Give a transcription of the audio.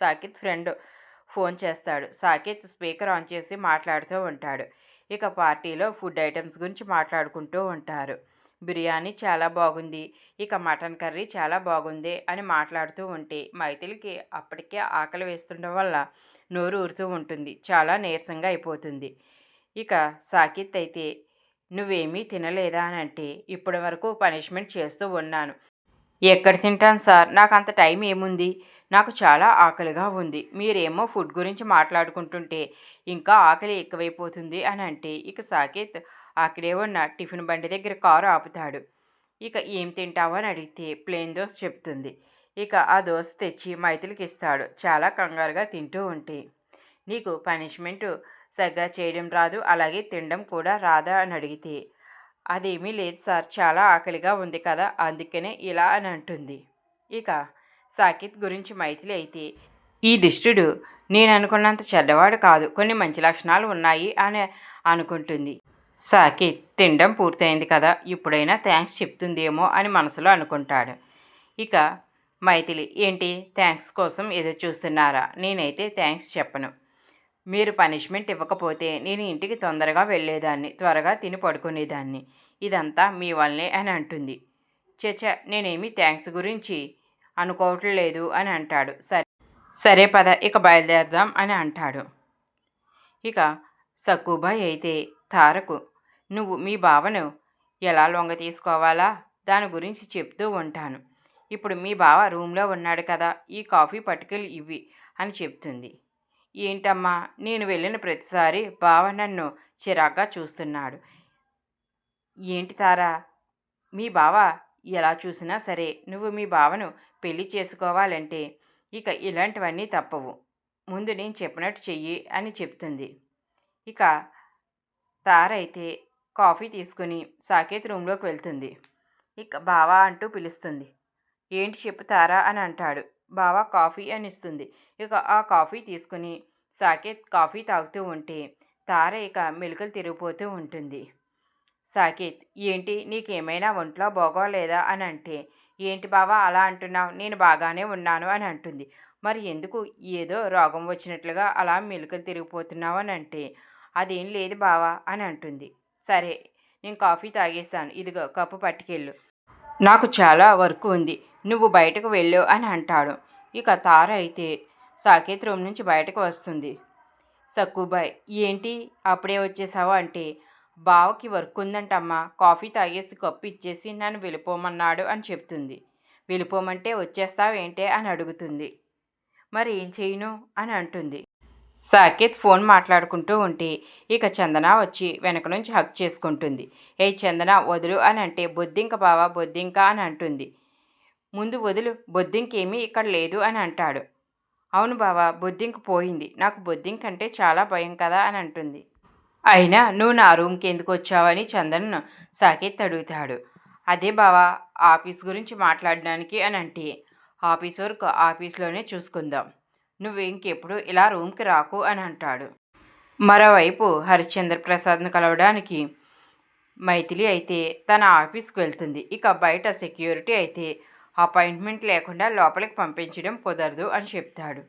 Saketh friend phone చేస్తాడు. Saketh speaker on చేసి మాట్లాడుతూ ఉంటాడు. ఇక పార్టీలో ఫుడ్ ఐటమ్స్ గురించి మాట్లాడుకుంటూ ఉంటారు. బిర్యానీ చాలా బాగుంది, ఇక మటన్ కర్రీ చాలా బాగుంది అని మాట్లాడుతూ ఉంటే మైథిలికి అప్పటికే ఆకలి వేస్తుండడం వల్ల నోరు ఊరుతూ ఉంటుంది. చాలా నీరసంగా అయిపోతుంది. ఇక సాకేత్ అయితే నువ్వేమీ తినలేదా అని అంటే ఇప్పటి వరకు పనిష్మెంట్ చేస్తూ ఉన్నాను. ఎక్కడ తింటాను సార్, నాకు అంత టైం ఏముంది, నాకు చాలా ఆకలిగా ఉంది. మీరేమో ఫుడ్ గురించి మాట్లాడుకుంటుంటే ఇంకా ఆకలి ఎక్కువైపోతుంది అని అంటే ఇక సాకేత్ అక్కడే ఉన్న టిఫిన్ బండి దగ్గర కారు ఆపుతాడు. ఇక ఏం తింటావు అని అడిగితే ప్లేన్ దోశ చెప్తుంది. ఇక ఆ దోశ తెచ్చి మైథిలికి ఇస్తాడు. చాలా కంగారుగా తింటూ ఉంటే నీకు పనిష్మెంటు సరిగ్గా చేయడం రాదు, అలాగే తినడం కూడా రాదా అని అడిగితే అదేమీ లేదు సార్, చాలా ఆకలిగా ఉంది కదా అందుకనే ఇలా అని అంటుంది. ఇక సాకేత్ గురించి మైథిలి అయితే ఈ దుష్టుడు నేను అనుకున్నంత చెడ్డవాడు కాదు, కొన్ని మంచి లక్షణాలు ఉన్నాయి అని అనుకుంటుంది. సాకేత్ తినడం పూర్తయింది కదా, ఇప్పుడైనా థ్యాంక్స్ చెప్తుందేమో అని మనసులో అనుకుంటాడు. ఇక మైథిలి ఏంటి థ్యాంక్స్ కోసం ఎదురు చూస్తున్నారా, నేనైతే థ్యాంక్స్ చెప్పను. మీరు పనిష్మెంట్ ఇవ్వకపోతే నేను ఇంటికి తొందరగా వెళ్ళేదాన్ని, త్వరగా తిని పడుకునేదాన్ని. ఇదంతా మీ వల్లనే అని అంటుంది. చచ, నేనేమి థ్యాంక్స్ గురించి అనుకోవట్లేదు అని అంటాడు. సరే సరే పద ఇక బయలుదేరదాం అని అంటాడు. ఇక సక్కుబాయ్ అయితే తారకు నువ్వు మీ బావను ఎలా లొంగ తీసుకోవాలా దాని గురించి చెప్తూ ఉంటాను. ఇప్పుడు మీ బావ రూమ్లో ఉన్నాడు కదా, ఈ కాఫీ పట్టుకెళ్ళి ఇవ్వి అని చెప్తుంది. ఏంటమ్మా, నేను వెళ్ళిన ప్రతిసారి బావ నన్ను చిరాగ్గా చూస్తున్నాడు. ఏంటి తారా, మీ బావ ఎలా చూసినా సరే నువ్వు మీ బావను పెళ్లి చేసుకోవాలంటే ఇక ఇలాంటివన్నీ తప్పవు. ముందు నేను చెప్పినట్టు చెయ్యి అని చెప్తుంది. ఇక తార అయితే కాఫీ తీసుకుని సాకేత్ రూమ్లోకి వెళ్తుంది. ఇక బావా అంటూ పిలుస్తుంది. ఏంటి చెప్పు తారా అని అంటాడు. బావా కాఫీ అని ఇస్తుంది. ఇక ఆ కాఫీ తీసుకుని సాకేత్ కాఫీ తాగుతూ ఉంటే తార ఇక మెలికలు తిరిగిపోతూ ఉంటుంది. సాకేత్ ఏంటి నీకేమైనా ఒంట్లో బాగోలేదా అని అంటే ఏంటి బావా అలా అంటున్నావు, నేను బాగానే ఉన్నాను అని అంటుంది. మరి ఎందుకు ఏదో రోగం వచ్చినట్లుగా అలా మెలికలు తిరిగిపోతున్నావు అని అంటే అదేం లేదు బావా అని అంటుంది. సరే నేను కాఫీ తాగేస్తాను, ఇదిగో కప్పు పట్టుకెళ్ళు, నాకు చాలా వర్క్ ఉంది, నువ్వు బయటకు వెళ్ళు అని అంటాడు. ఇక తార అయితే సాకేత్ రూమ్ నుంచి బయటకు వస్తుంది. సక్కుబాయ్ ఏంటి అప్పుడే వచ్చేసావు అంటే బావకి వర్క్ ఉందంటమ్మా, కాఫీ తాగేసి కప్పు ఇచ్చేసి నన్ను వెళ్ళిపోమన్నాడు అని చెప్తుంది. వెళ్ళిపోమంటే వచ్చేస్తావేంటే అని అడుగుతుంది. మరి ఏం చేయను అని అంటుంది. సాకేత్ ఫోన్ మాట్లాడుకుంటూ ఉంటే ఇక చందన వచ్చి వెనక నుంచి హక్ చేసుకుంటుంది. ఏ చందన వదులు అని అంటే బొద్దింక బావా బొద్దింక అని అంటుంది. ముందు వదులు, బొద్దింకేమీ ఇక్కడ లేదు అని అంటాడు. అవును బావా బొద్దింక పోయింది, నాకు బొద్దింక అంటే చాలా భయం కదా అని అంటుంది. అయినా నువ్వు నా రూమ్కి ఎందుకు వచ్చావని చందన్ సాకేత్ అడుగుతాడు. అదే బావా ఆఫీస్ గురించి మాట్లాడడానికి అని అంటే ఆఫీస్ వర్క్ ఆఫీస్లోనే చూసుకుందాం, నువ్వు ఇంకెప్పుడు ఇలా రూమ్కి రాకు అని అంటాడు. మరోవైపు హరిశ్చంద్ర ప్రసాద్ను కలవడానికి మైథిలి అయితే తన ఆఫీస్కి వెళ్తుంది. ఇక బయట సెక్యూరిటీ అయితే అపాయింట్మెంట్ లేకుండా లోపలికి పంపించడం కుదరదు అని చెప్తాడు.